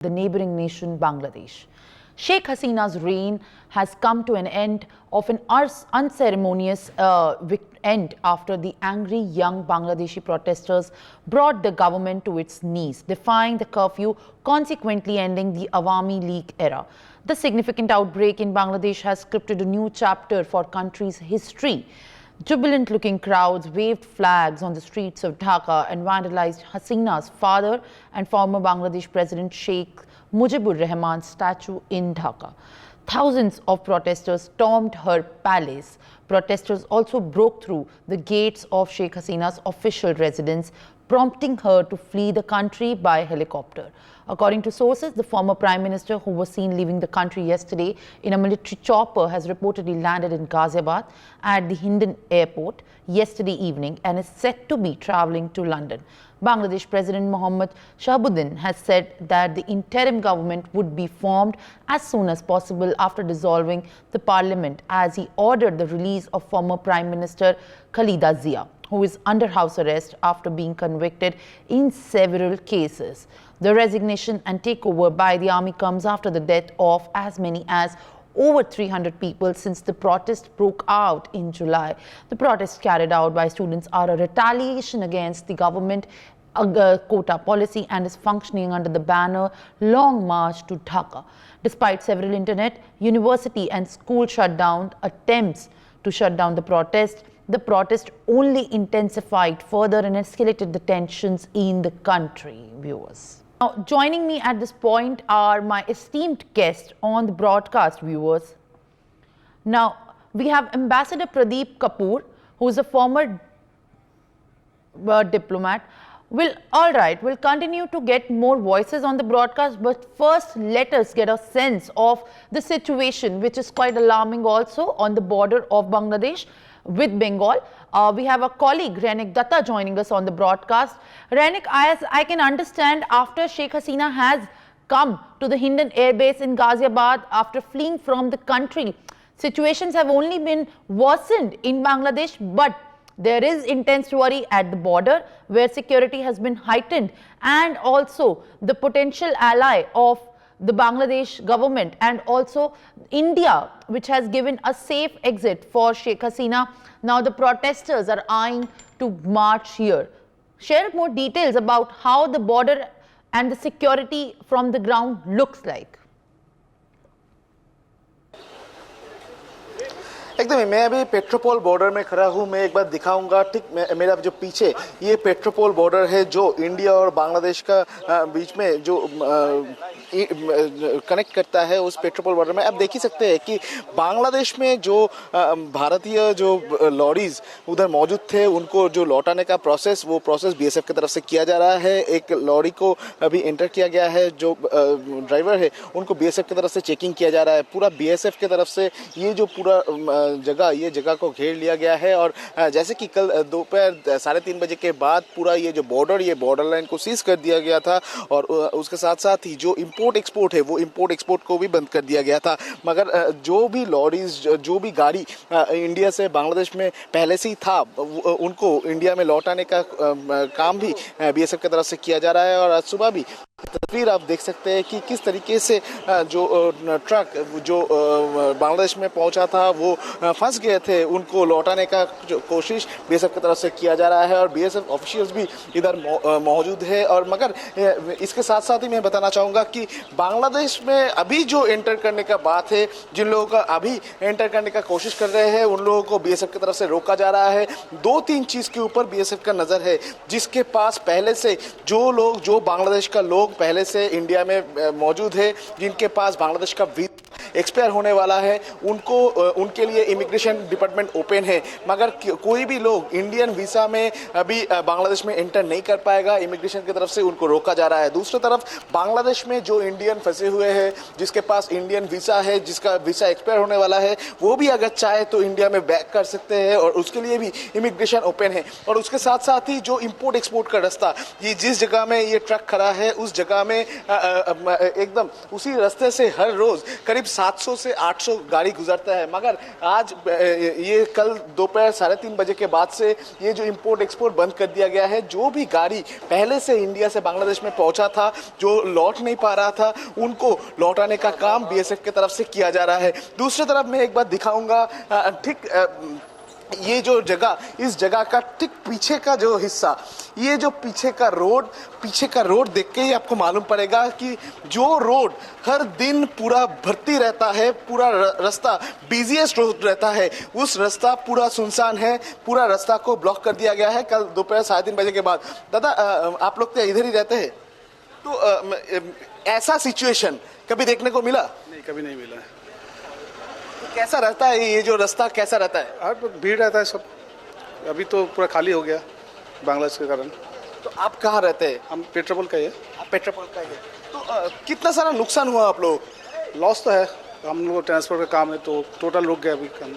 the neighboring nation Bangladesh. Sheikh Hasina's reign has come to an end of an unceremonious end after the angry young Bangladeshi protesters brought the government to its knees, defying the curfew, consequently ending the Awami League era. The significant outbreak in Bangladesh has scripted a new chapter for country's history. Jubilant-looking crowds waved flags on the streets of Dhaka and vandalized Hasina's father and former Bangladesh President Sheikh Mujibur Rahman's statue in Dhaka. Thousands of protesters stormed her palace. Protesters also broke through the gates of Sheikh Hasina's official residence, prompting her to flee the country by helicopter. According to sources, the former Prime Minister, who was seen leaving the country yesterday in a military chopper, has reportedly landed in Ghaziabad at the Hindon airport yesterday evening and is set to be travelling to London. Bangladesh President Mohammad Shahabuddin has said that the interim government would be formed as soon as possible after dissolving the parliament, as he ordered the release of former Prime Minister Khalida Zia, who is under house arrest after being convicted in several cases. The resignation and takeover by the army comes after the death of as many as over 300 people since the protest broke out in July. The protests carried out by students are a retaliation against the government quota policy and is functioning under the banner Long March to Dhaka. Despite several internet, university and school attempts to shut down the protest only intensified further and escalated the tensions in the country. Viewers. Now, joining me at this point are my esteemed guests on the broadcast, viewers. Now, we have Ambassador Pradeep Kapoor, who is a former diplomat. We'll continue to get more voices on the broadcast, but first let us get a sense of the situation, which is quite alarming also on the border of Bangladesh with Bengal. We have a colleague, Rainik Datta, joining us on the broadcast. Rainik, as I can understand, after Sheikh Hasina has come to the Hindon Air Base in Ghaziabad after fleeing from the country, situations have only been worsened in Bangladesh, but there is intense worry at the border where security has been heightened, and also the potential ally of the Bangladesh government and also India, which has given a safe exit for Sheikh Hasina. Now the protesters are eyeing to march here. Share more details about how the border and the security from the ground looks like. एकदम मैं अभी Petrapole border में खड़ा हूँ। मैं एक बार दिखाऊंगा, ठीक मेरा जो पीछे ये पेट्रोपोल बॉर्डर है जो इंडिया और बांग्लादेश का बीच में जो कनेक्ट करता है, उस पेट्रोपोल बॉर्डर में आप देख ही सकते हैं कि बांग्लादेश में जो भारतीय जो लॉरीज उधर मौजूद थे उनको जो लौटाने का वो प्रोसेस बीएसएफ की तरफ से किया जा रहा है। एक लॉरी को अभी एंटर किया गया है, जो ड्राइवर है उनको बीएसएफ की तरफ से चेकिंग किया जा रहा है। पूरा बीएसएफ की तरफ से ये जो पूरा जगह को घेर लिया गया है और जैसे कि कल दोपहर 3:30 बजे के बाद पूरा ये बॉर्डर लाइन को सीज कर दिया गया था और उसके साथ साथ ही जो इंपोर्ट एक्सपोर्ट है वो इंपोर्ट एक्सपोर्ट को भी बंद कर दिया गया था। मगर जो भी लॉरीज जो भी गाड़ी इंडिया से बांग्लादेश में पहले से ही था उनको इंडिया में लौटाने का काम भी बीएसएफ की तरफ से किया जा रहा है। और आज सुबह भी तस्वीर आप देख सकते हैं कि किस तरीके से जो ट्रक जो बांग्लादेश में पहुंचा था वो फंस गए थे, उनको लौटाने का जो कोशिश बीएसएफ की तरफ से किया जा रहा है और बीएसएफ ऑफिशियल्स भी इधर मौजूद है। और मगर इसके साथ साथ ही मैं बताना चाहूँगा कि बांग्लादेश में अभी जो एंटर करने का बात है, जिन लोगों का अभी एंटर करने का कोशिश कर रहे हैं उन लोगों को बीएसएफ की तरफ से रोका जा रहा है। 2-3 चीज़ के ऊपर बीएसएफ का नज़र है, जिसके पास पहले से जो बांग्लादेश का लोग पहले से इंडिया में मौजूद है, जिनके पास बांग्लादेश का एक्सपायर होने वाला है, उनके लिए इमिग्रेशन डिपार्टमेंट ओपन है। मगर कोई भी लोग इंडियन वीसा में अभी बांग्लादेश में एंटर नहीं कर पाएगा, इमिग्रेशन की तरफ से उनको रोका जा रहा है। दूसरी तरफ बांग्लादेश में जो इंडियन फंसे हुए हैं, जिसके पास इंडियन वीसा है, जिसका वीसा एक्सपायर होने वाला है, वो भी अगर चाहे तो इंडिया में बैक कर सकते हैं और उसके लिए भी इमिग्रेशन ओपन है। और उसके साथ साथ ही जो इंपोर्ट एक्सपोर्ट का रास्ता, ये जिस जगह में ये ट्रक खड़ा है उस जगह में एकदम उसी रास्ते से हर रोज करीब 700 से 800 गाड़ी गुजरता है, मगर आज ये कल दोपहर 3:30 बजे के बाद से ये जो इंपोर्ट एक्सपोर्ट बंद कर दिया गया है। जो भी गाड़ी पहले से इंडिया से बांग्लादेश में पहुंचा था, जो लौट नहीं पा रहा था, उनको लौटाने का काम बीएसएफ की तरफ से किया जा रहा है। दूसरी तरफ मैं एक बात दिखाऊंगा, ठीक ये जो जगह, इस जगह का ठीक पीछे का जो हिस्सा, ये जो पीछे का रोड देख के ही आपको मालूम पड़ेगा कि जो रोड हर दिन पूरा भर्ती रहता है, पूरा रास्ता बिजीएस्ट रोड रहता है, उस रास्ता पूरा सुनसान है। पूरा रास्ता को ब्लॉक कर दिया गया है कल दोपहर 3:30 बजे के बाद। दादा, आप लोग तो इधर ही रहते हैं, तो ऐसा सिचुएशन कभी देखने को मिला? नहीं, कभी नहीं मिला है। कैसा रहता है ये जो रास्ता, कैसा रहता है? हर भीड़ रहता है सब। अभी तो पूरा खाली हो गया बांग्लादेश के कारण। तो आप कहाँ रहते हैं? हम पेट्रोल का ही है। आप पेट्रोल का ही है। तो कितना सारा नुकसान हुआ आप लोग? लॉस तो है, हम लोग ट्रांसपोर्ट का काम है तो टोटल रुक गया अभी काम,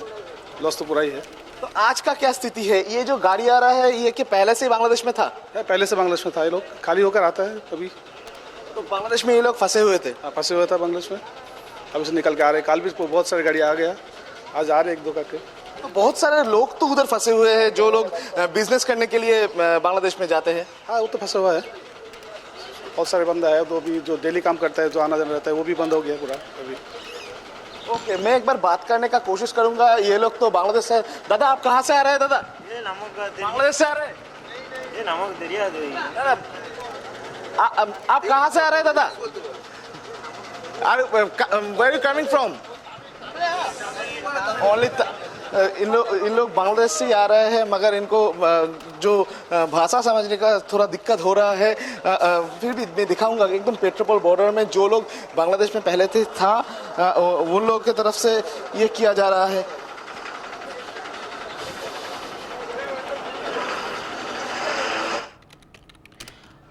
लॉस तो पूरा ही है। तो आज का क्या स्थिति है? ये जो गाड़ी आ रहा है, ये कि पहले से बांग्लादेश में था? पहले से बांग्लादेश में था, ये लोग खाली होकर आता है अभी। तो बांग्लादेश में ये लोग फंसे हुए थे? फंसे हुए था बांग्लादेश में, अभी से निकल के आ रहे। कल भी बहुत सारी गाड़ी आ गया, आज आ रहे एक दो करके। तो बहुत सारे लोग तो उधर फंसे हुए हैं, जो लोग बिजनेस करने के लिए बांग्लादेश में जाते हैं। हाँ, वो तो फंसा हुआ है। बहुत सारे बंदा है तो भी जो डेली काम करता है, जो आना जाना रहता है, वो भी बंद हो गया पूरा अभी। ओके, मैं एक बार बात करने का कोशिश करूंगा। ये लोग तो बांग्लादेश से। दादा, आप कहाँ से आ रहे हैं? दादा, ये नमक बांग्लादेश से आ रहे हैं? ये नमक दरिया दादा, आप कहाँ से आ रहे हैं? दादा, where are you coming from? Only इन लोग बांग्लादेश से आ रहे हैं, मगर इनको जो भाषा समझने का थोड़ा दिक्कत हो रहा है। फिर भी मैं दिखाऊंगा कि एकदम पेट्रोल बॉर्डर में जो लोग बांग्लादेश में पहले था, उन लोगों की तरफ से ये किया जा रहा है।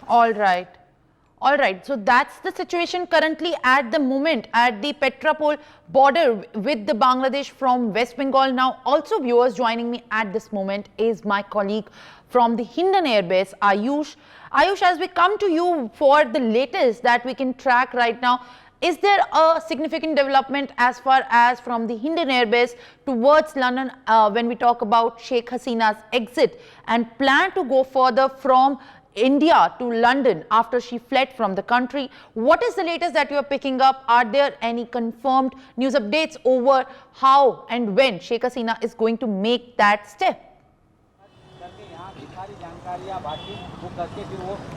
All right, so that's the situation currently at the moment at the Petrapol border with the Bangladesh from West Bengal. Now, also viewers, joining me at this moment is my colleague from the Hindon Air Base, Ayush. Ayush, as we come to you for the latest that we can track right now, is there a significant development as far as from the Hindon Air Base towards London when we talk about Sheikh Hasina's exit and plan to go further from India to London after she fled from the country? What is the latest that you are picking up? Are there any confirmed news updates over how and when Sheikh Hasina is going to make that step?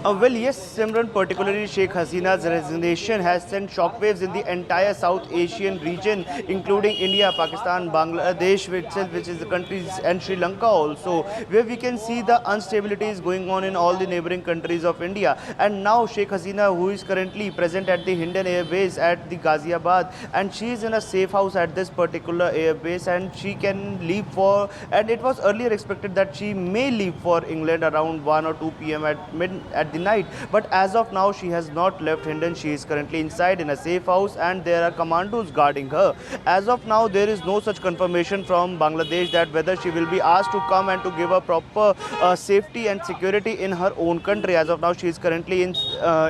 Well, yes, Simran, particularly Sheikh Hasina's resignation has sent shockwaves in the entire South Asian region, including India, Pakistan, Bangladesh itself, which is the countries, and Sri Lanka also, where we can see the instability is going on in all the neighboring countries of India. And now Sheikh Hasina, who is currently present at the Hindon Air Base at the Ghaziabad, and she is in a safe house at this particular air base, and she can leave for, and it was earlier expected that she may leave for England around 1 or 2 p.m. at the night, but as of now she has not left Hindon. She is currently inside in a safe house and there are commandos guarding her. As of now there is no such confirmation from Bangladesh that whether she will be asked to come and to give a proper safety and security in her own country. As of now she is currently in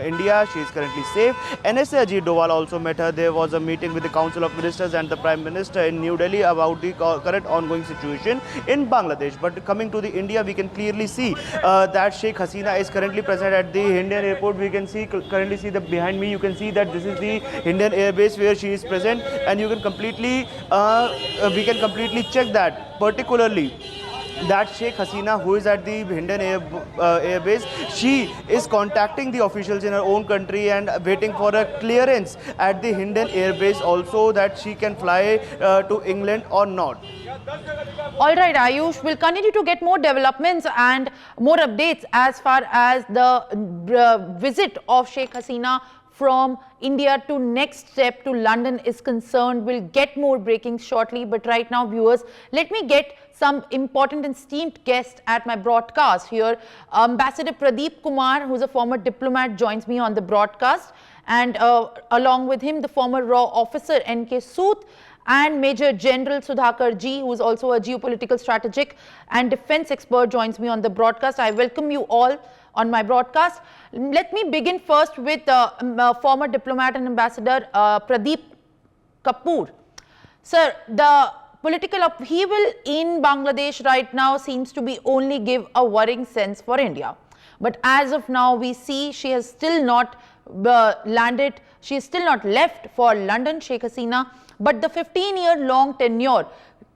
India, she is currently safe. NSA Ajit Doval also met her. There was a meeting with the Council of Ministers and the Prime Minister in New Delhi about the current ongoing situation in Bangladesh. But coming to the India, we can clearly see that Sheikh Hasina is currently present at the Hindon airport. We can currently see behind me, you can see that this is the Hindon air base where she is present, and you can completely we can completely check that, particularly that Sheikh Hasina, who is at the Hindon air base, she is contacting the officials in her own country and waiting for a clearance at the Hindon air base also that she can fly to England or not. All right, Ayush, we'll continue to get more developments and more updates as far as the visit of Sheikh Hasina from India to next step to London is concerned. We'll get more breakings shortly, but right now, viewers, let me get some important and esteemed guest at my broadcast here. Ambassador Pradeep Kumar, who's a former diplomat, joins me on the broadcast, and along with him, the former RAW officer N.K. Sood and Major General Sudhakar Ji, who is also a geopolitical strategic and defense expert, joins me on the broadcast. I welcome you all on my broadcast. Let me begin first with former diplomat and ambassador Pradeep Kapoor. Sir, the political upheaval in Bangladesh right now seems to be only give a worrying sense for India. But as of now, we see she has still not landed, she is still not left for London, Sheikh Hasina. But the 15-year-long tenure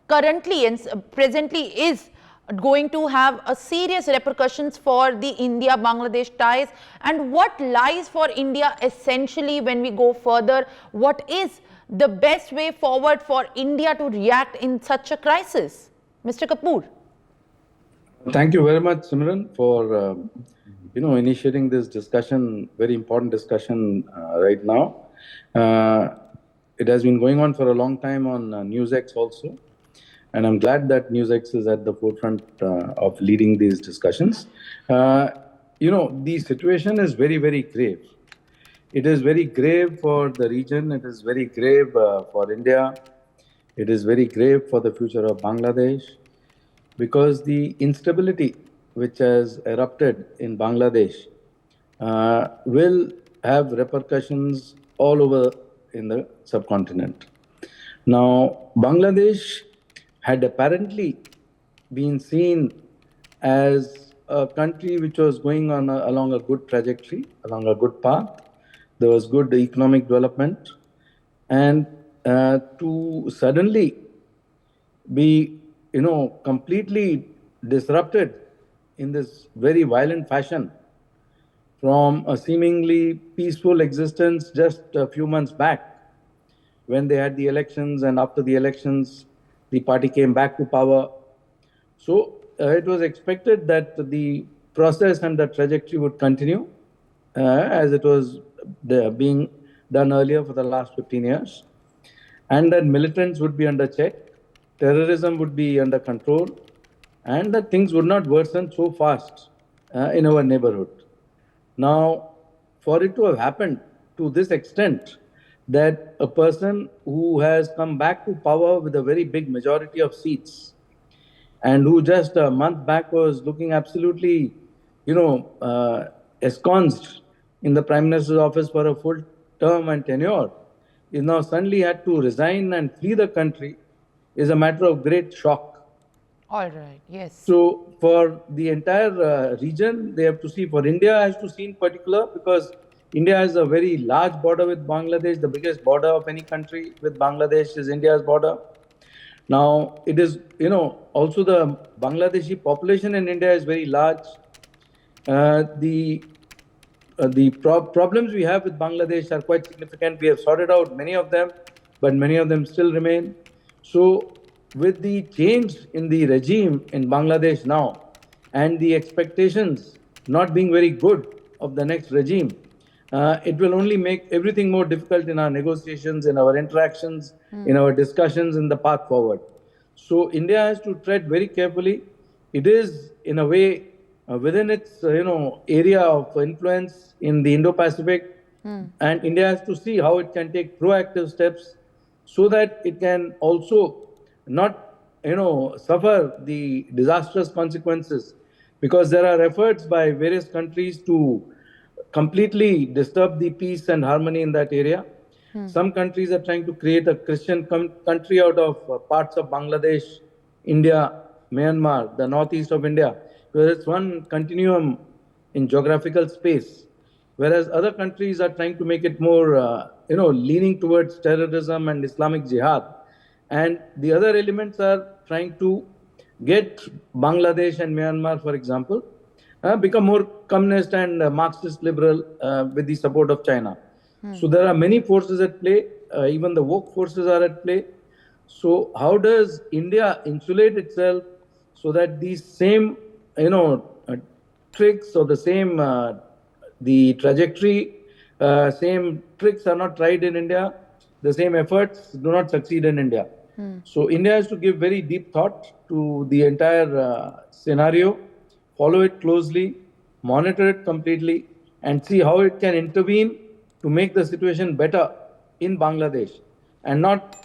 currently and presently is going to have a serious repercussions for the India-Bangladesh ties. And what lies for India essentially when we go further? What is the best way forward for India to react in such a crisis? Mr. Kapoor. Thank you very much, Simran, for initiating this discussion, very important discussion right now. It has been going on for a long time on NewsX also, and I'm glad that NewsX is at the forefront of leading these discussions. The situation is very, very grave. It is very grave for the region. It is very grave for India. It is very grave for the future of Bangladesh, because the instability which has erupted in Bangladesh will have repercussions all over in the subcontinent. Now, Bangladesh had apparently been seen as a country which was going on along a good trajectory, along a good path. There was good economic development, and to suddenly be, completely disrupted in this very violent fashion from a seemingly peaceful existence just a few months back, when they had the elections, and after the elections, the party came back to power. So it was expected that the process and the trajectory would continue as it was being done earlier for the last 15 years, and that militants would be under check, terrorism would be under control, and that things would not worsen so fast in our neighborhood. Now, for it to have happened to this extent, that a person who has come back to power with a very big majority of seats, and who just a month back was looking absolutely, ensconced in the Prime Minister's office for a full term and tenure, is now suddenly had to resign and flee the country, is a matter of great shock. All right, yes. So for the entire region, they have to see, for India has to see in particular, because India has a very large border with Bangladesh. The biggest border of any country with Bangladesh is India's border. Now, it is, also the Bangladeshi population in India is very large. The problems we have with Bangladesh are quite significant. We have sorted out many of them, but many of them still remain. So with the change in the regime in Bangladesh now, and the expectations not being very good of the next regime, it will only make everything more difficult in our negotiations, in our interactions, in our discussions, in the path forward. So India has to tread very carefully. It is, in a way, within its area of influence in the Indo-Pacific, and India has to see how it can take proactive steps so that it can also not suffer the disastrous consequences, because there are efforts by various countries to completely disturb the peace and harmony in that area. Some countries are trying to create a Christian country out of parts of Bangladesh, India, Myanmar, the northeast of India, because it's one continuum in geographical space, whereas other countries are trying to make it more, leaning towards terrorism and Islamic jihad. And the other elements are trying to get Bangladesh and Myanmar, for example, become more communist and Marxist liberal with the support of China. So there are many forces at play, even the woke forces are at play. So how does India insulate itself so that these same, tricks, or the same, the trajectory, same tricks are not tried in India, the same efforts do not succeed in India. So India has to give very deep thought to the entire scenario, follow it closely, monitor it completely, and see how it can intervene to make the situation better in Bangladesh, and not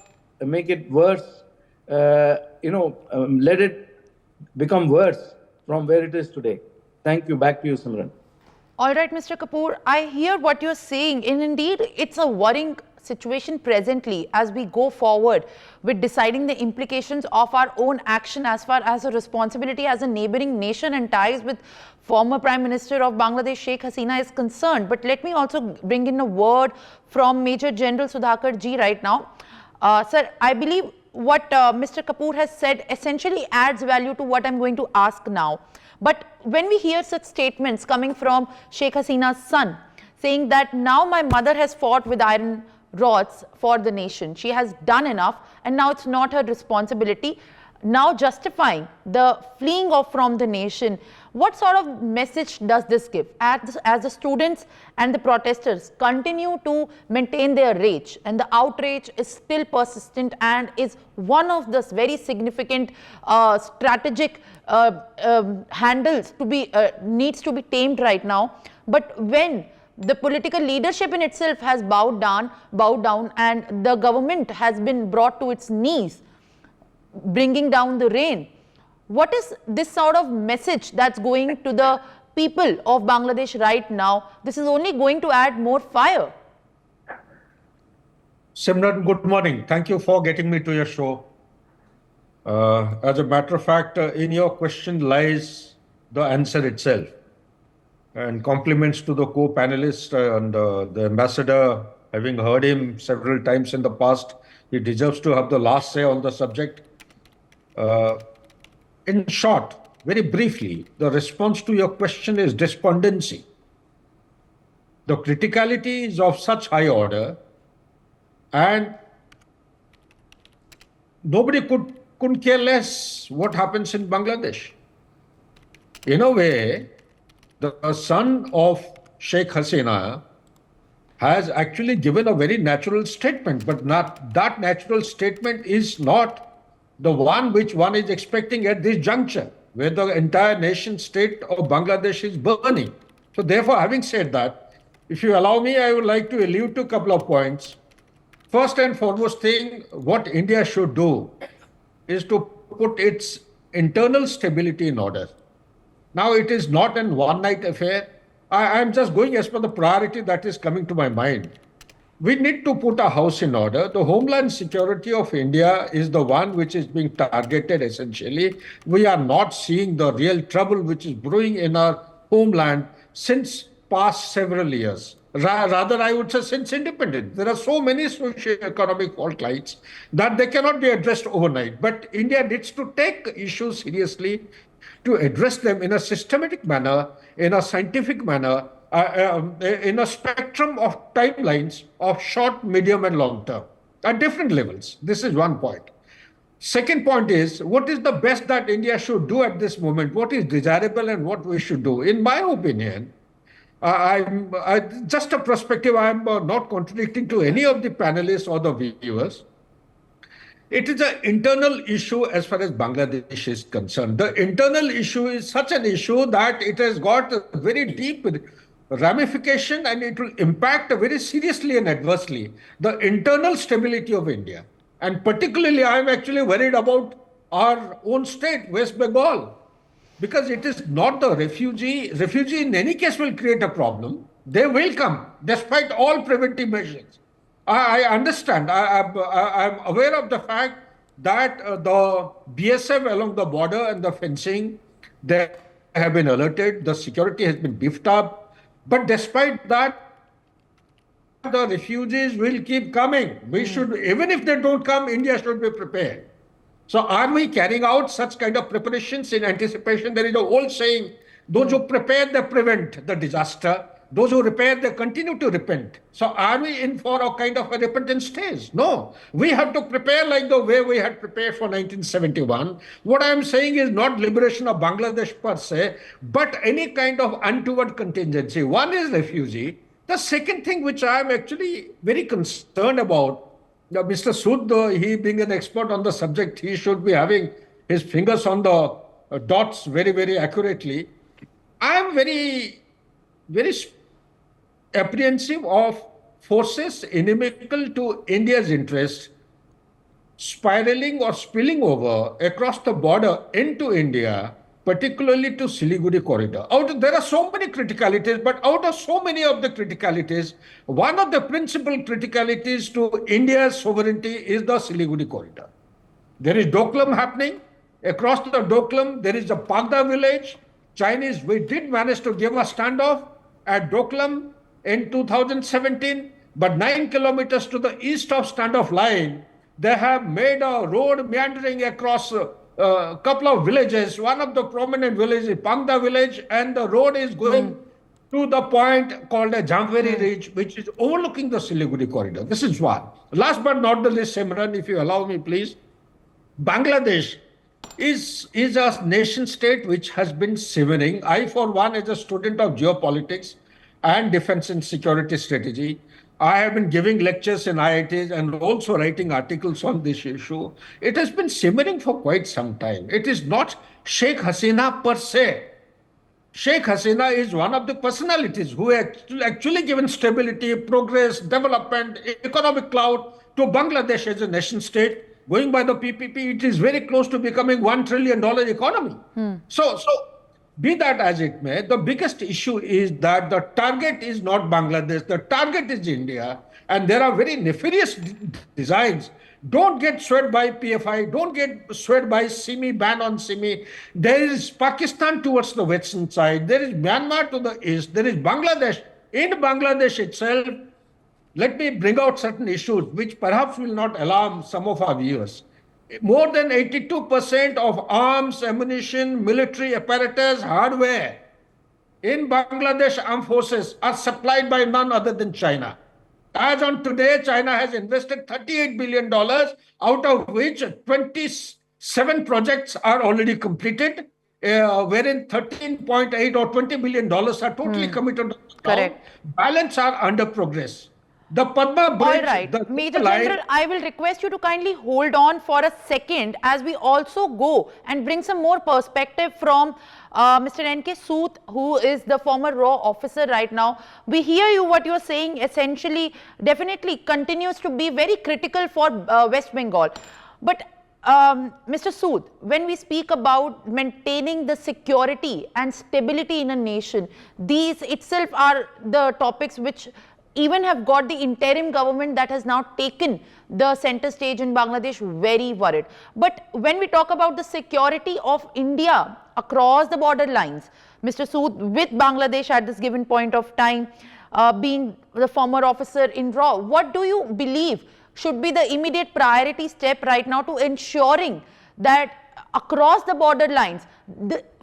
make it worse, let it become worse from where it is today. Thank you. Back to you, Simran. All right, Mr. Kapoor, I hear what you're saying, and indeed it's a worrying situation presently as we go forward with deciding the implications of our own action as far as a responsibility as a neighboring nation and ties with former Prime Minister of Bangladesh, Sheikh Hasina, is concerned? But let me also bring in a word from Major General Sudhakar ji right now. Sir, I believe what Mr. Kapoor has said essentially adds value to what I'm going to ask now. But when we hear such statements coming from Sheikh Hasina's son, saying that now my mother has fought with iron rods for the nation, she has done enough and now it's not her responsibility, now justifying the fleeing off from the nation, what sort of message does this give? As the students and the protesters continue to maintain their rage, and the outrage is still persistent and is one of the very significant strategic handles to be needs to be tamed right now. But when the political leadership in itself has bowed down and the government has been brought to its knees, bringing down the rain, what is this sort of message that's going to the people of Bangladesh right now? This is only going to add more fire. Simran, good morning. Thank you for getting me to your show. As a matter of fact, in your question lies the answer itself. And compliments to the co-panelist and the ambassador. Having heard him several times in the past, he deserves to have the last say on the subject. In short, very briefly, the response to your question is despondency. The criticality is of such high order, and nobody couldn't care less what happens in Bangladesh. In a way, the son of Sheikh Hasina has actually given a very natural statement, but that natural statement is not the one which one is expecting at this juncture, where the entire nation state of Bangladesh is burning. So therefore, having said that, if you allow me, I would like to allude to a couple of points. First and foremost thing, what India should do is to put its internal stability in order. Now, it is not an one-night affair. I'm just going as per the priority that is coming to my mind. We need to put our house in order. The homeland security of India is the one which is being targeted essentially. We are not seeing the real trouble which is brewing in our homeland since past several years. Rather, I would say since independence. There are so many socio-economic fault lines that they cannot be addressed overnight. But India needs to take issues seriously, to address them in a systematic manner, in a scientific manner, in a spectrum of timelines of short, medium, and long term at different levels. This is one point. Second point is, what is the best that India should do at this moment? What is desirable and what we should do? In my opinion, just a perspective, I'm not contradicting to any of the panelists or the viewers. It is an internal issue as far as Bangladesh is concerned. The internal issue is such an issue that it has got a very deep ramification, and it will impact very seriously and adversely the internal stability of India. And particularly, I'm actually worried about our own state, West Bengal, because it is not the refugee. Refugee in any case will create a problem. They will come despite all preventive measures. I understand. I'm aware of the fact that the BSF along the border and the fencing, they have been alerted. The security has been beefed up. But despite that, the refugees will keep coming. We should, even if they don't come, India should be prepared. So are we carrying out such kind of preparations in anticipation? There is a old saying, those who prepare, they prevent the disaster. Those who repair, they continue to repent. So are we in for a kind of a repentant stage? No. We have to prepare like the way we had prepared for 1971. What I am saying is not liberation of Bangladesh per se, but any kind of untoward contingency. One is refugee. The second thing which I am actually very concerned about, Mr. Sood, he being an expert on the subject, he should be having his fingers on the dots very, very accurately. I am very apprehensive of forces inimical to India's interest spiraling or spilling over across the border into India particularly to Siliguri corridor. There are so many criticalities, but out of so many of the criticalities, one of the principal criticalities to India's sovereignty is the Siliguri corridor. There is Doklam happening. Across the Doklam, there is a Pagda village. We did manage to give a standoff at Doklam in 2017, but 9 kilometers to the east of standoff line, they have made a road meandering across a couple of villages. One of the prominent villages is Pagda village, and the road is going to the point called a Jamveri Ridge, which is overlooking the Siliguri corridor. This is one. Last but not the least, Simran, if you allow me, please. Bangladesh is a nation state which has been simmering. I, for one, as a student of geopolitics and defense and security strategy, I have been giving lectures in IITs and also writing articles on this issue. It has been simmering for quite some time. It is not Sheikh Hasina per se. Sheikh Hasina is one of the personalities who actually given stability, progress, development, economic clout to Bangladesh as a nation state. Going by the PPP, it is very close to becoming $1 trillion economy. So be that as it may, the biggest issue is that the target is not Bangladesh, the target is India, and there are very nefarious designs. Don't get swayed by PFI, don't get swayed by SIMI, ban on SIMI. There is Pakistan towards the western side, there is Myanmar to the east, there is Bangladesh. In Bangladesh itself, let me bring out certain issues which perhaps will not alarm some of our viewers. More than 82% of arms, ammunition, military apparatus, hardware in Bangladesh armed forces are supplied by none other than China. As on today, China has invested $38 billion, out of which 27 projects are already completed, wherein 13.8 or $20 billion are totally committed. Correct. Balance are under progress. The Padma Bridge. All right, Major General, I will request you to kindly hold on for a second as we also go and bring some more perspective from Mr. N.K. Sood, who is the former RAW officer right now. We hear you, what you are saying essentially definitely continues to be very critical for West Bengal. But Mr. Sood, when we speak about maintaining the security and stability in a nation, these itself are the topics which even have got the interim government that has now taken the center stage in Bangladesh very worried. But when we talk about the security of India across the border lines, Mr. Sood, with Bangladesh at this given point of time, being the former officer in RAW, what do you believe should be the immediate priority step right now to ensuring that across the border lines,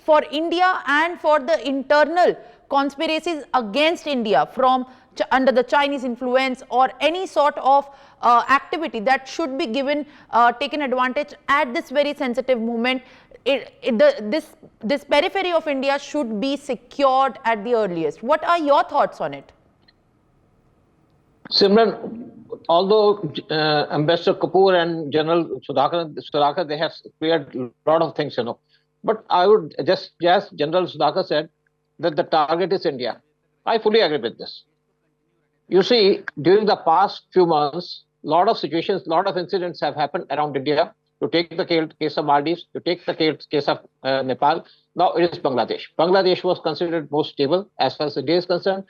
for India and for the internal conspiracies against India from under the Chinese influence or any sort of activity that should be taken advantage at this very sensitive moment, this periphery of India should be secured at the earliest. What are your thoughts on it? Simran, although Ambassador Kapoor and General Sudhakar, they have cleared a lot of things, but I would just, as General Sudhakar said, that the target is India. I fully agree with this. You see, during the past few months, a lot of situations, a lot of incidents have happened around India. To take the case of Maldives, to take the case of Nepal, now it is Bangladesh. Bangladesh was considered most stable as far as India is concerned.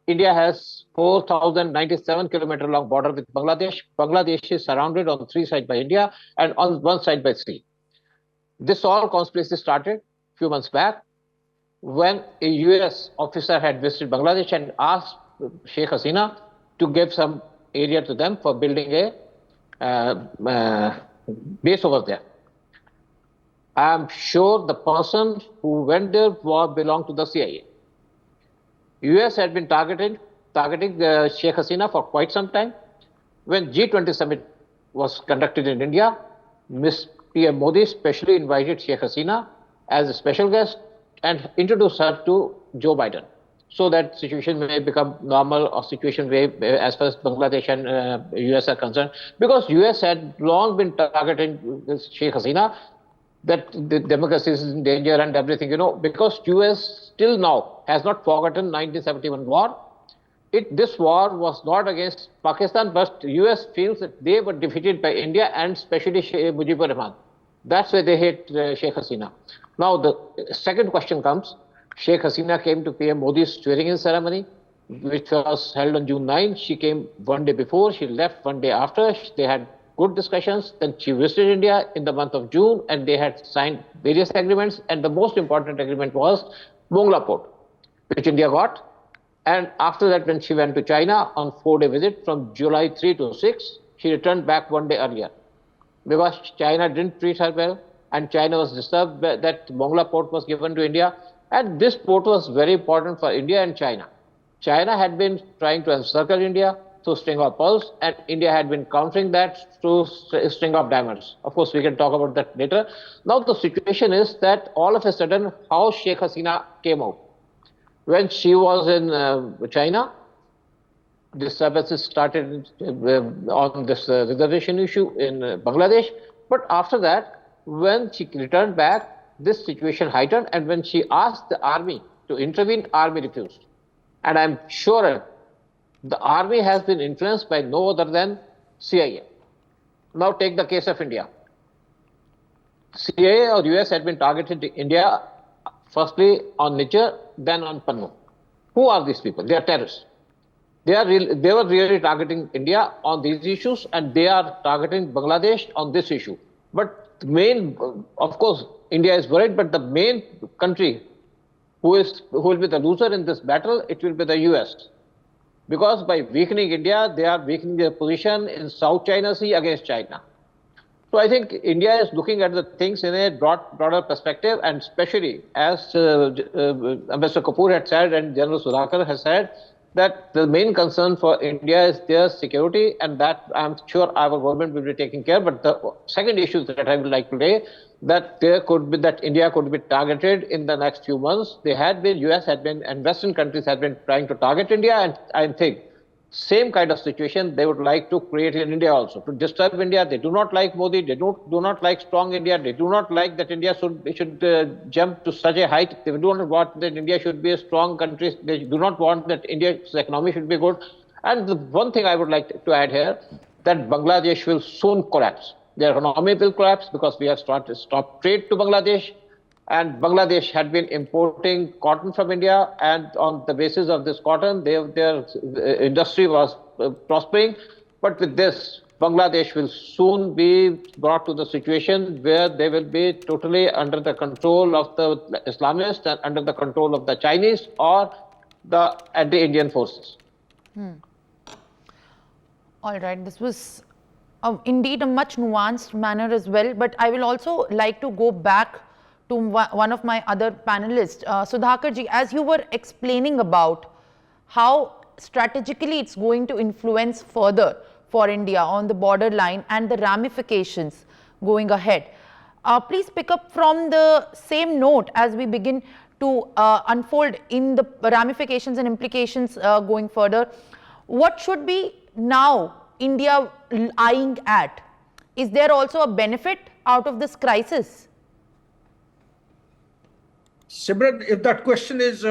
India has 4,097 kilometer long border with Bangladesh. Bangladesh is surrounded on 3 sides by India and on 1 side by sea. This all conspiracy started a few months back when a US officer had visited Bangladesh and asked Sheikh Hasina to give some area to them for building a base over there. I am sure the person who went there belonged to the CIA. US had been targeting Sheikh Hasina for quite some time. When G20 summit was conducted in India, PM Modi specially invited Sheikh Hasina as a special guest and introduced her to Joe Biden, so that situation may become normal, or situation may, as far as Bangladesh and US are concerned, because US had long been targeting Sheikh Hasina, that the democracy is in danger and everything, because US still now has not forgotten 1971 war. This war was not against Pakistan, but US feels that they were defeated by India and especially Mujibur Rahman. That's why they hate Sheikh Hasina. Now, the second question comes. Sheikh Hasina came to PM Modi's swearing-in ceremony, which was held on June 9. She came one day before, she left one day after. They had good discussions. Then she visited India in the month of June, and they had signed various agreements. And the most important agreement was Mongla Port, which India got. And after that, when she went to China on 4-day visit from July 3 to 6, she returned back one day earlier because China didn't treat her well, and China was disturbed that Mongla port was given to India. And this port was very important for India and China. China had been trying to encircle India through string of pearls, and India had been countering that through string of diamonds. Of course, we can talk about that later. Now, the situation is that all of a sudden, how Sheikh Hasina came out. When she was in China, disturbances started on this reservation issue in Bangladesh. But after that, when she returned back, this situation heightened. And when she asked the army to intervene, army refused. And I'm sure the army has been influenced by no other than CIA. Now take the case of India. CIA or US had been targeted to India, firstly on Niger, then on Pannu. Who are these people? They are terrorists. They were really targeting India on these issues, and they are targeting Bangladesh on this issue. But the main, of course, India is worried, but the main country who will be the loser in this battle, it will be the US. Because by weakening India, they are weakening their position in South China Sea against China. So I think India is looking at the things in a broader perspective, and especially as Ambassador Kapoor had said and General Sudhakar has said, that the main concern for India is their security, and that I'm sure our government will be taking care. But the second issue that I would like to say, that there could be, that India could be targeted in the next few months. They had been, US had been, and Western countries had been trying to target India, and I think same kind of situation they would like to create in India also, to disturb India. They do not like Modi, they do not like strong India, they do not like that India should jump to such a height. They do not want that India should be a strong country, they do not want that India's economy should be good. And the one thing I would like to add here, that Bangladesh will soon collapse. Their economy will collapse because we have stopped trade to Bangladesh. And Bangladesh had been importing cotton from India, and on the basis of this cotton, their industry was prospering. But with this, Bangladesh will soon be brought to the situation where they will be totally under the control of the Islamists and under the control of the Chinese or the anti-Indian forces. All right, this was indeed a much nuanced manner as well, but I will also like to go back to one of my other panelists, Sudhakar ji, as you were explaining about how strategically it's going to influence further for India on the borderline and the ramifications going ahead. Please pick up from the same note as we begin to unfold in the ramifications and implications going further. What should be now India eyeing at? Is there also a benefit out of this crisis? Simran, if that question is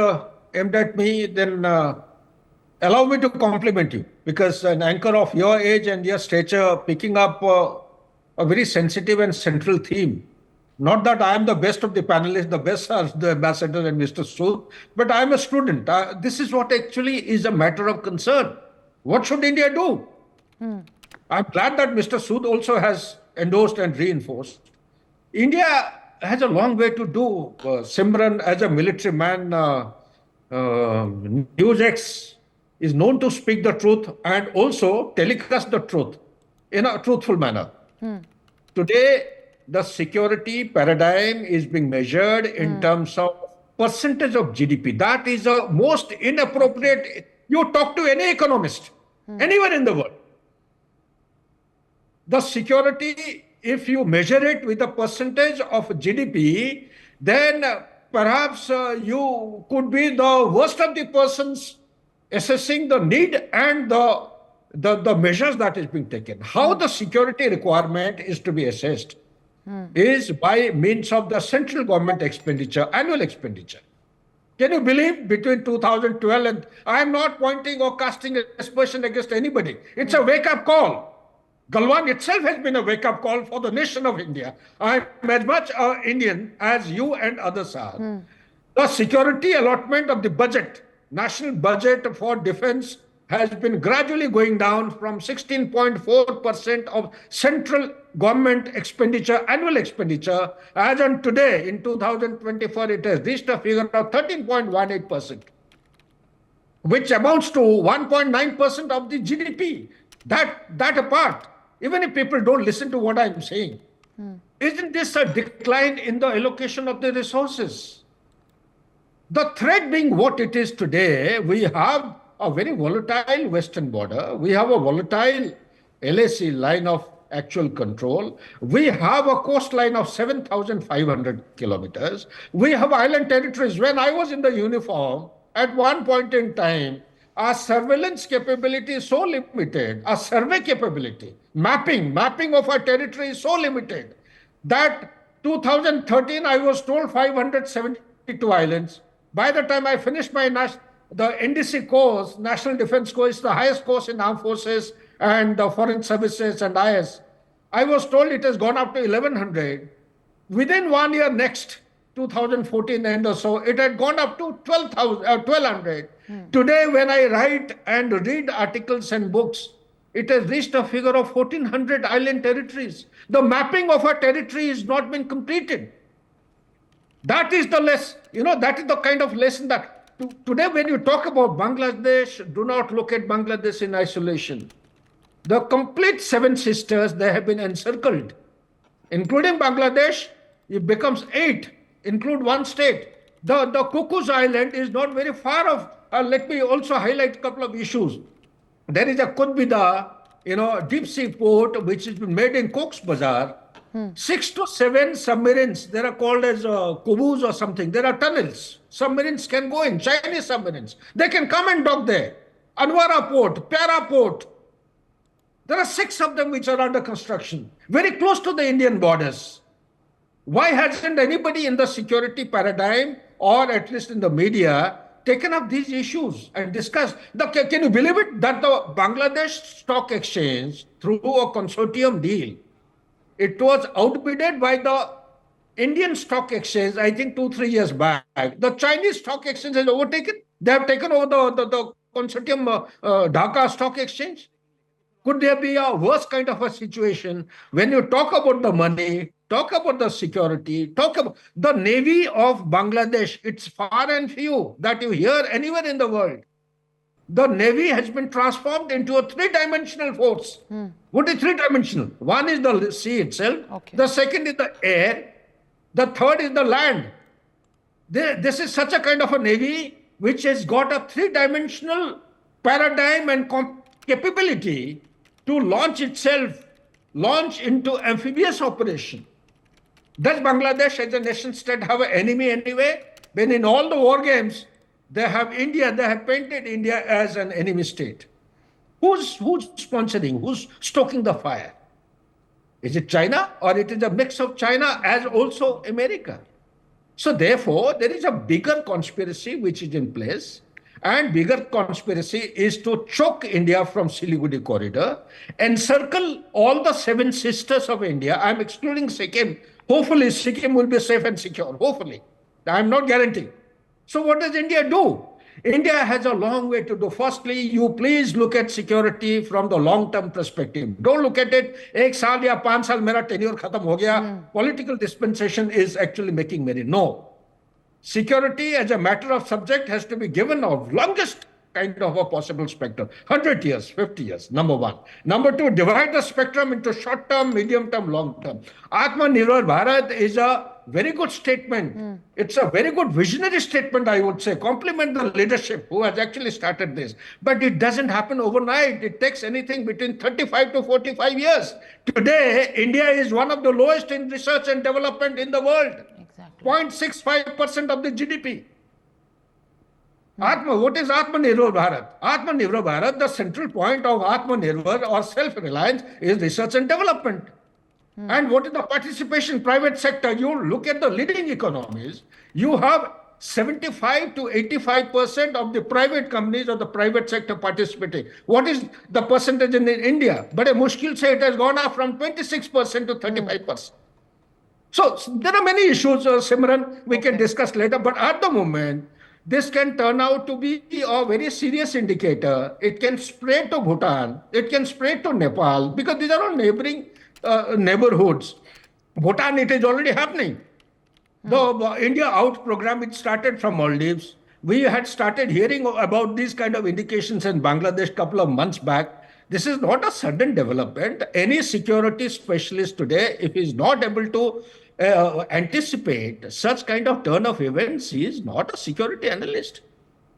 aimed at me, then allow me to compliment you, because an anchor of your age and your stature picking up a very sensitive and central theme. Not that I am the best of the panelists, the best are the ambassador and Mr. Sood, but I am a student. This is what actually is a matter of concern. What should India do? I'm glad that Mr. Sood also has endorsed and reinforced. India has a long way to do. Simran, as a military man, NewsX is known to speak the truth and also telecast the truth in a truthful manner. Today, the security paradigm is being measured in terms of percentage of GDP. That is the most inappropriate. You talk to any economist, anywhere in the world. The security, if you measure it with a percentage of GDP, then perhaps you could be the worst of the persons assessing the need and the measures that is being taken. How the security requirement is to be assessed is by means of the central government expenditure, annual expenditure. Can you believe between 2012 and I am not pointing or casting aspersion against anybody. It's a wake-up call. Galwan itself has been a wake-up call for the nation of India. I'm as much an Indian as you and others are. The security allotment of the budget, national budget for defense, has been gradually going down from 16.4% of central government expenditure, annual expenditure, as on today, in 2024, it has reached a figure of 13.18%, which amounts to 1.9% of the GDP. That apart, even if people don't listen to what I'm saying, isn't this a decline in the allocation of the resources? The threat being what it is today, we have a very volatile western border. We have a volatile LAC line of actual control. We have a coastline of 7,500 kilometers. We have island territories. When I was in the uniform, at one point in time, our surveillance capability is so limited, our survey capability, mapping of our territory is so limited that 2013, I was told 572 islands. By the time I finished the NDC course, National Defense Course, is the highest course in armed forces and foreign services and IS. I was told it has gone up to 1,100. Within 1 year, next 2014 end or so, it had gone up to 1,200. Today, when I write and read articles and books, it has reached a figure of 1,400 island territories. The mapping of our territory has not been completed. That is that is the kind of lesson that today when you talk about Bangladesh, do not look at Bangladesh in isolation. The complete seven sisters, they have been encircled. Including Bangladesh, it becomes 8, include one state. The Cuckoo's Island is not very far off. Let me also highlight a couple of issues. There is a Kudbida, deep sea port, which has been made in Cox's Bazar. 6 to 7 submarines, they are called as kubus or something. There are tunnels. Submarines can go in, Chinese submarines. They can come and dock there. Anwara Port, Para Port. There are 6 of them which are under construction, very close to the Indian borders. Why hasn't anybody in the security paradigm, or at least in the media, taken up these issues and discussed? Can you believe it that the Bangladesh Stock Exchange, through a consortium deal, it was outbidded by the Indian Stock Exchange, I think 2-3 years back. The Chinese Stock Exchange has overtaken. They have taken over the consortium Dhaka Stock Exchange. Could there be a worse kind of a situation when you talk about the money, talk about the security, talk about the Navy of Bangladesh? It's far and few that you hear anywhere in the world. The Navy has been transformed into a 3-dimensional force. What is 3-dimensional? One is the sea itself. Okay. The second is the air. The third is the land. This is such a kind of a Navy which has got a 3-dimensional paradigm and capability to launch into amphibious operation. Does Bangladesh as a nation state have an enemy anyway? When in all the war games, they have painted India as an enemy state. Who's sponsoring? Who's stoking the fire? Is it China, or it is a mix of China as also America? So therefore, there is a bigger conspiracy which is in place, and bigger conspiracy is to choke India from Siliguri corridor, encircle all the 7 sisters of India. I'm excluding Sikkim. Hopefully, Sikkim will be safe and secure. Hopefully. I'm not guaranteeing. So what does India do? India has a long way to do. Firstly, you please look at security from the long-term perspective. Don't look at it, 1 saal ya 5 saal mera tenure khatam ho gaya. Political dispensation is actually making merry. No. Security as a matter of subject has to be given of longest kind of a possible spectrum. 100 years, 50 years, number one. Number two, divide the spectrum into short-term, medium-term, long-term. Atmanirbhar Bharat is a very good statement. It's a very good visionary statement, I would say. Compliment the leadership who has actually started this. But it doesn't happen overnight. It takes anything between 35 to 45 years. Today, India is one of the lowest in research and development in the world. Exactly. 0.65% of the GDP. What is Atmanirbhar Bharat? Atmanirbhar Bharat, the central point of Atmanirbhar or self-reliance is research and development. And what is the participation private sector? You look at the leading economies, you have 75 to 85% of the private companies or the private sector participating. What is the percentage in India? But a mushkil say it has gone up from 26% to 35%. So there are many issues, Simran, we can discuss later. But at the moment, this can turn out to be a very serious indicator. It can spread to Bhutan. It can spread to Nepal because these are all neighboring neighborhoods. Bhutan, it is already happening. The India Out program, it started from Maldives. We had started hearing about these kind of indications in Bangladesh a couple of months back. This is not a sudden development. Any security specialist today, if he is not able to anticipate such kind of turn of events, he is not a security analyst.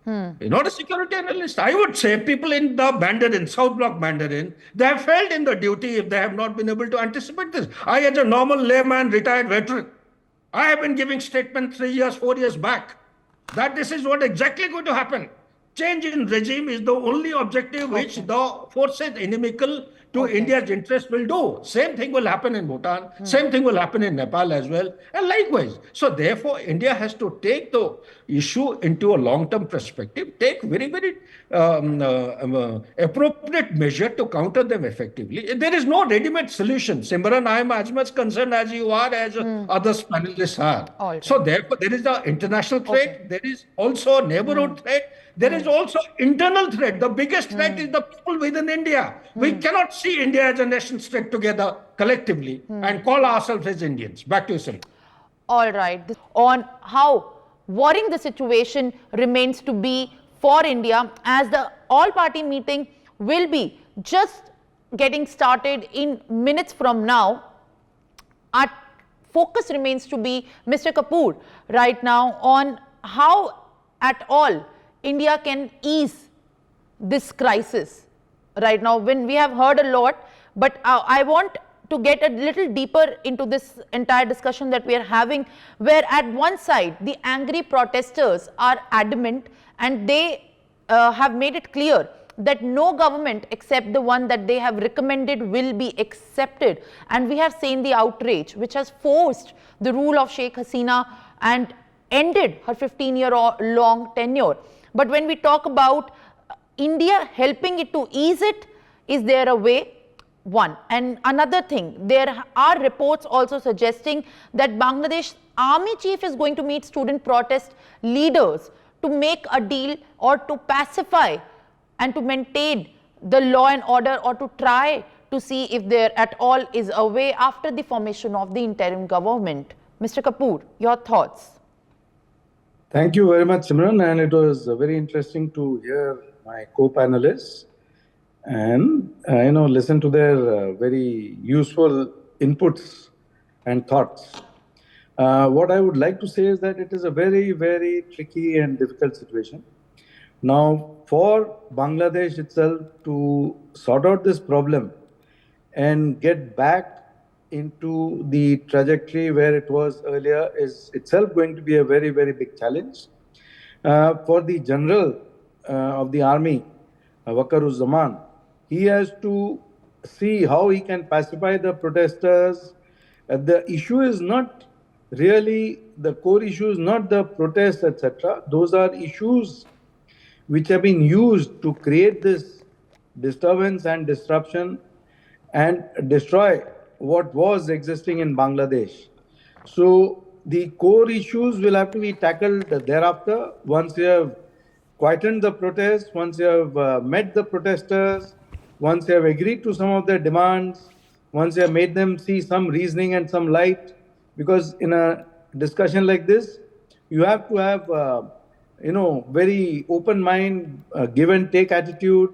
He's not a security analyst. I would say people in the Mandarin, South Block Mandarin, they have failed in the duty if they have not been able to anticipate this. I, as a normal layman, retired veteran, I have been giving statement 3 years, 4 years back that this is what exactly going to happen. Change in regime is the only objective which the forces inimical to India's interest will do. Same thing will happen in Bhutan. Same thing will happen in Nepal as well. And likewise. So therefore, India has to take the issue into a long-term perspective, take very, very appropriate measure to counter them effectively. There is no ready-made solution. Simran, I am as much concerned as you are, as others panelists are. Right. So therefore, there is the international threat. There is also neighborhood threat. There is also internal threat. The biggest threat is the people within India. We cannot see India as a nation state together collectively and call ourselves as Indians. Back to you, sir. All right. On how worrying the situation remains to be for India, as the all-party meeting will be just getting started in minutes from now. Our focus remains to be, Mr. Kapoor, right now on how at all India can ease this crisis right now, when we have heard a lot, but I want to get a little deeper into this entire discussion that we are having, where at one side the angry protesters are adamant and they have made it clear that no government except the one that they have recommended will be accepted, and we have seen the outrage which has forced the rule of Sheikh Hasina and ended her 15-year-long tenure. But when we talk about India helping it to ease it, is there a way? One. And another thing, there are reports also suggesting that Bangladesh army chief is going to meet student protest leaders to make a deal or to pacify and to maintain the law and order, or to try to see if there at all is a way after the formation of the interim government. Mr. Kapoor, your thoughts? Thank you very much, Simran, and it was very interesting to hear my co-panelists and listen to their very useful inputs and thoughts. What I would like to say is that it is a very, very tricky and difficult situation. Now, for Bangladesh itself to sort out this problem and get back into the trajectory where it was earlier is itself going to be a very, very big challenge. For the general of the army, Waqaruzzaman, he has to see how he can pacify the protesters. The issue is not really, the core issue is not the protests, etc. Those are issues which have been used to create this disturbance and disruption and destroy what was existing in Bangladesh. So the core issues will have to be tackled thereafter, once you have quietened the protests, once you have met the protesters, once you have agreed to some of their demands, once you have made them see some reasoning and some light. Because in a discussion like this, you have to have very open mind, give and take attitude,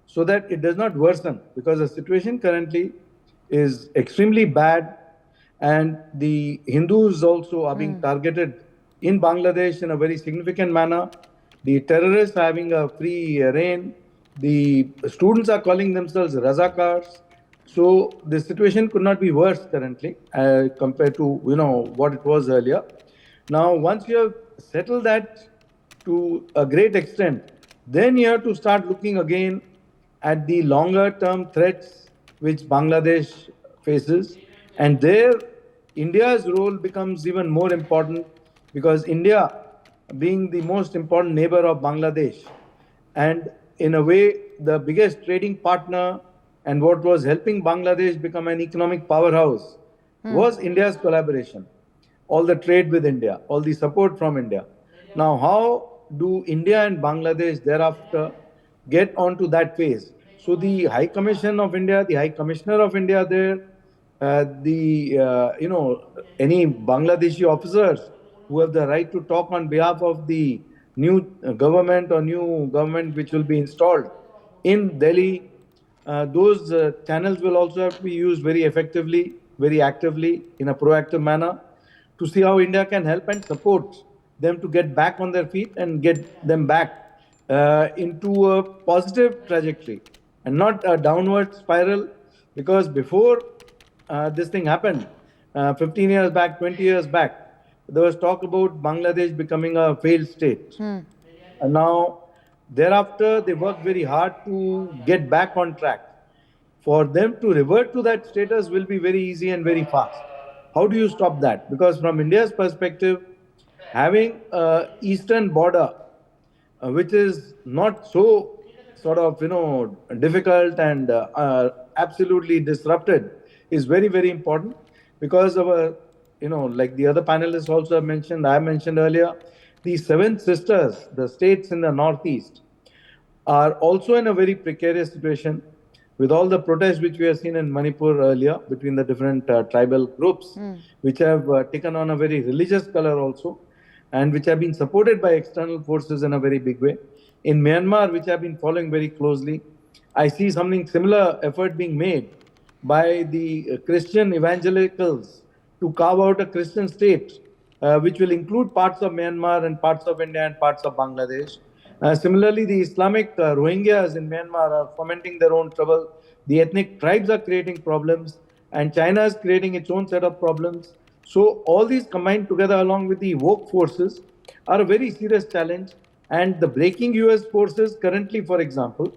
so that it does not worsen, because the situation currently is extremely bad, and the Hindus also are being targeted in Bangladesh in a very significant manner. The terrorists are having a free reign. The students are calling themselves Razakars. So the situation could not be worse currently compared to what it was earlier. Now, once you have settled that to a great extent, then you have to start looking again at the longer term threats which Bangladesh faces. And there, India's role becomes even more important, because India being the most important neighbor of Bangladesh, and in a way the biggest trading partner, and what was helping Bangladesh become an economic powerhouse was India's collaboration, all the trade with India, all the support from India. Now, how do India and Bangladesh thereafter get onto that phase? So the High Commission of India, the High Commissioner of India there, any Bangladeshi officers who have the right to talk on behalf of the new government or new government which will be installed in Delhi, those channels will also have to be used very effectively, very actively, in a proactive manner, to see how India can help and support them to get back on their feet and get them back into a positive trajectory and not a downward spiral. Because before this thing happened, 15 years back, 20 years back, there was talk about Bangladesh becoming a failed state. And now, thereafter, they worked very hard to get back on track. For them to revert to that status will be very easy and very fast. How do you stop that? Because from India's perspective, having an eastern border, which is not so sort of, difficult and absolutely disrupted, is very, very important, because of a, like the other panelists also have mentioned, I mentioned earlier, the seven sisters, the states in the northeast, are also in a very precarious situation with all the protests which we have seen in Manipur earlier between the different tribal groups, which have taken on a very religious color also, and which have been supported by external forces in a very big way. In Myanmar, which I've been following very closely, I see something similar effort being made by the Christian evangelicals to carve out a Christian state, which will include parts of Myanmar and parts of India and parts of Bangladesh. Similarly, the Islamic Rohingyas in Myanmar are fomenting their own trouble. The ethnic tribes are creating problems, and China is creating its own set of problems. So all these combined together, along with the woke forces, are a very serious challenge. And the breaking US forces currently, for example,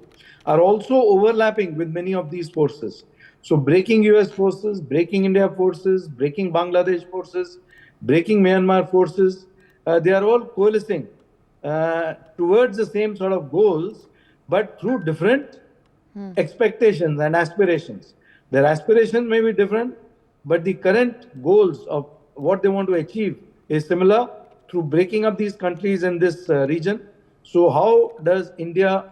are also overlapping with many of these forces. So breaking US forces, breaking India forces, breaking Bangladesh forces, breaking Myanmar forces, they are all coalescing towards the same sort of goals, but through different expectations and aspirations. Their aspirations may be different, but the current goals of what they want to achieve is similar through breaking up these countries in this region. So how does India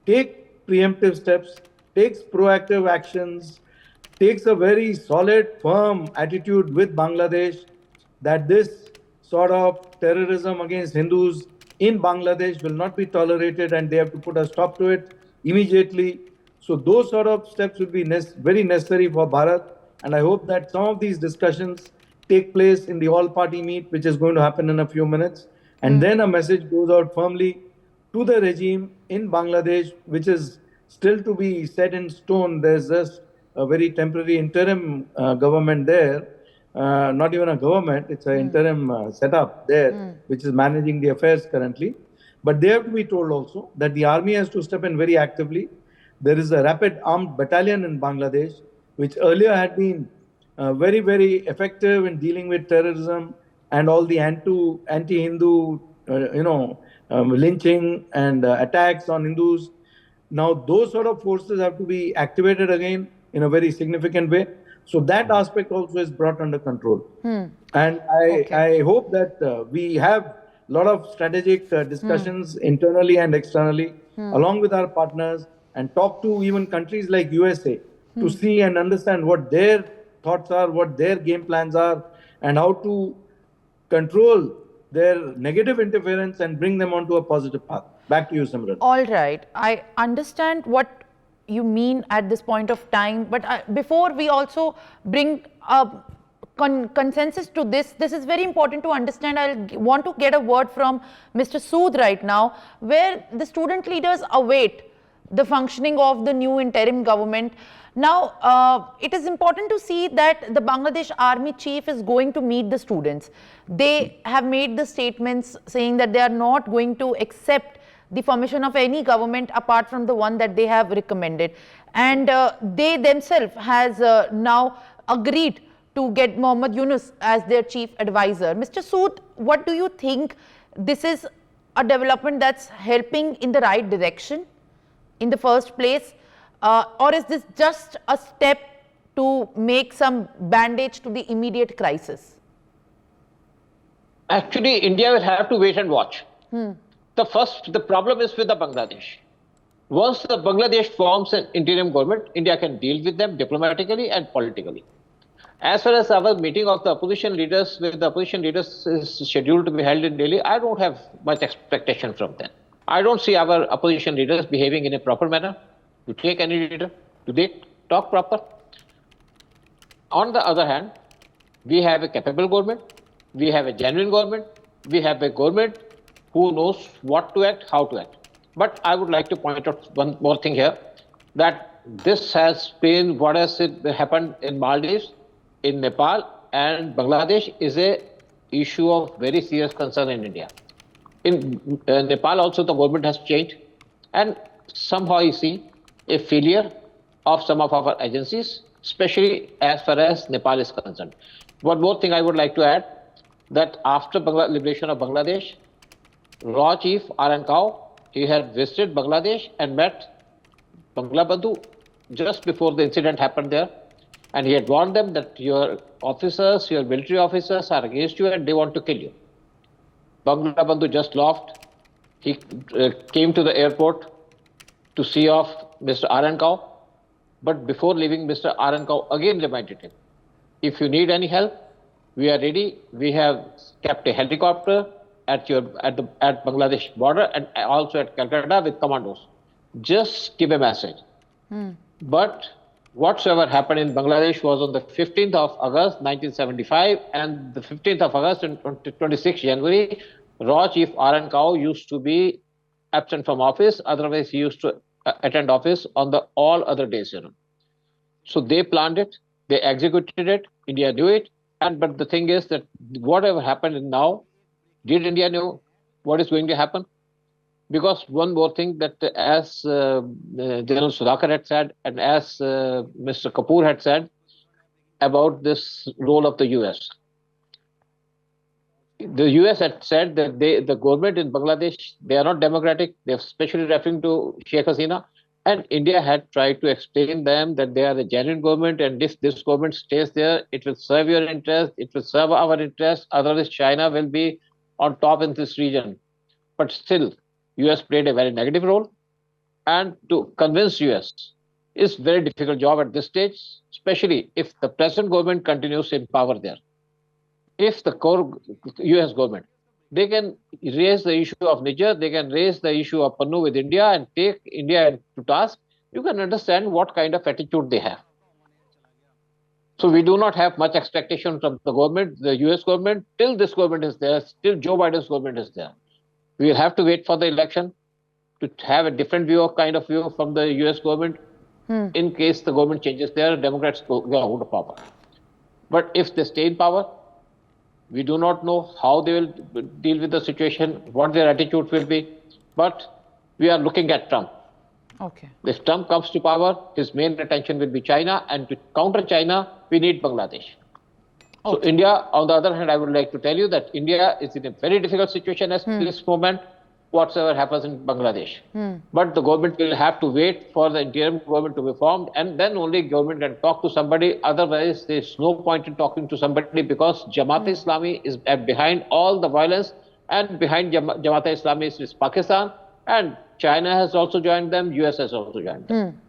take preemptive steps, takes proactive actions, takes a very solid, firm attitude with Bangladesh that this sort of terrorism against Hindus in Bangladesh will not be tolerated and they have to put a stop to it immediately. So those sort of steps will be very necessary for Bharat. And I hope that some of these discussions take place in the all-party meet, which is going to happen in a few minutes. And then a message goes out firmly to the regime in Bangladesh, which is still to be set in stone. There's just a very temporary interim government there. Not even a government, it's an interim setup there, which is managing the affairs currently. But they have to be told also that the army has to step in very actively. There is a rapid armed battalion in Bangladesh, which earlier had been very, very effective in dealing with terrorism and all the anti-Hindu, lynching and attacks on Hindus. Now, those sort of forces have to be activated again in a very significant way. So that aspect also is brought under control. And I hope that we have a lot of strategic discussions internally and externally, along with our partners, and talk to even countries like USA to see and understand what their thoughts are, what their game plans are, and how to control their negative interference and bring them onto a positive path. Back to you, Simran. All right. I understand what you mean at this point of time, but before we also bring a consensus to this is very important to understand. I want to get a word from Mr. Sood right now, where the student leaders await the functioning of the new interim government. Now, it is important to see that the Bangladesh Army Chief is going to meet the students. They have made the statements saying that they are not going to accept the formation of any government apart from the one that they have recommended. And they themselves has now agreed to get Mohammad Yunus as their chief advisor. Mr. Sood, what do you think this is a development that's helping in the right direction in the first place, or is this just a step to make some bandage to the immediate crisis? Actually, India will have to wait and watch. The problem is with the Bangladesh. Once the Bangladesh forms an interim government, India can deal with them diplomatically and politically. As far as our meeting of the opposition leaders with the opposition leaders is scheduled to be held in Delhi, I don't have much expectation from them. I don't see our opposition leaders behaving in a proper manner. To take any leader, do they talk proper? On the other hand, we have a capable government, we have a genuine government, we have a government who knows what to act, how to act. But I would like to point out one more thing here, that this has been what has happened in Maldives, in Nepal and Bangladesh is a issue of very serious concern in India. In Nepal also the government has changed, and somehow you see a failure of some of our agencies, especially as far as Nepal is concerned. One more thing I would like to add, that after liberation of Bangladesh, Raw Chief R.N. Kao, he had visited Bangladesh and met Bangla Bandhu just before the incident happened there. And he had warned them that your officers, your military officers are against you and they want to kill you. Bangla Bandhu just laughed. He came to the airport to see off Mr. R.N. Kao. But before leaving, Mr. R.N. Kao again reminded him, if you need any help, we are ready. We have kept a helicopter at Bangladesh border and also at Calcutta with commandos. Just give a message. But whatsoever happened in Bangladesh was on the 15th of August 1975, and the 15th of August and 26th January, Raw Chief R.N. Kao used to be absent from office, otherwise he used to attend office on the all other days. So they planned it, they executed it, India knew it, but the thing is that whatever happened now, did India know what is going to happen? Because one more thing, that as General Sudhakar had said and as Mr. Kapoor had said about this role of the US. The US had said that the government in Bangladesh, they are not democratic. They are especially referring to Sheikh Hasina. And India had tried to explain them that they are the genuine government, and if this government stays there, it will serve your interest, it will serve our interest, otherwise China will be on top in this region. But still, US played a very negative role, and to convince US is very difficult job at this stage, especially if the present government continues in power there. If the core US government, they can raise the issue of Niger, they can raise the issue of Pannu with India and take India to task, you can understand what kind of attitude they have. So we do not have much expectation from the government, the US government, till this government is there, till Joe Biden's government is there. We will have to wait for the election to have a different kind of view from the US government. In case the government changes there, Democrats go out of power. But if they stay in power, we do not know how they will deal with the situation, what their attitude will be. But we are looking at Trump. Okay. If Trump comes to power, his main attention will be China, and to counter China, we need Bangladesh. So India, on the other hand, I would like to tell you that India is in a very difficult situation at this moment, whatsoever happens in Bangladesh. But the government will have to wait for the interim government to be formed, and then only government can talk to somebody. Otherwise, there is no point in talking to somebody, because Jamaat-e-Islami is behind all the violence, and behind Jamaat-e-Islami is Pakistan, and China has also joined them, US has also joined them.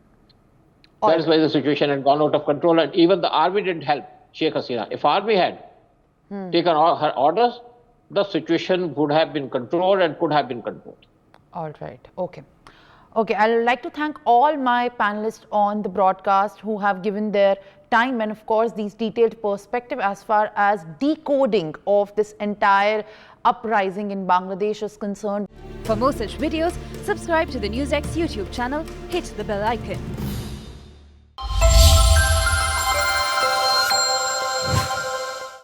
That is why the situation had gone out of control, and even the army didn't help Sheikh Hasina. If army had taken her orders, the situation would have been controlled and could have been controlled. All right. Okay. Okay. I'd like to thank all my panelists on the broadcast who have given their time and, of course, these detailed perspective as far as decoding of this entire uprising in Bangladesh is concerned. For more such videos, subscribe to the NewsX YouTube channel, hit the bell icon.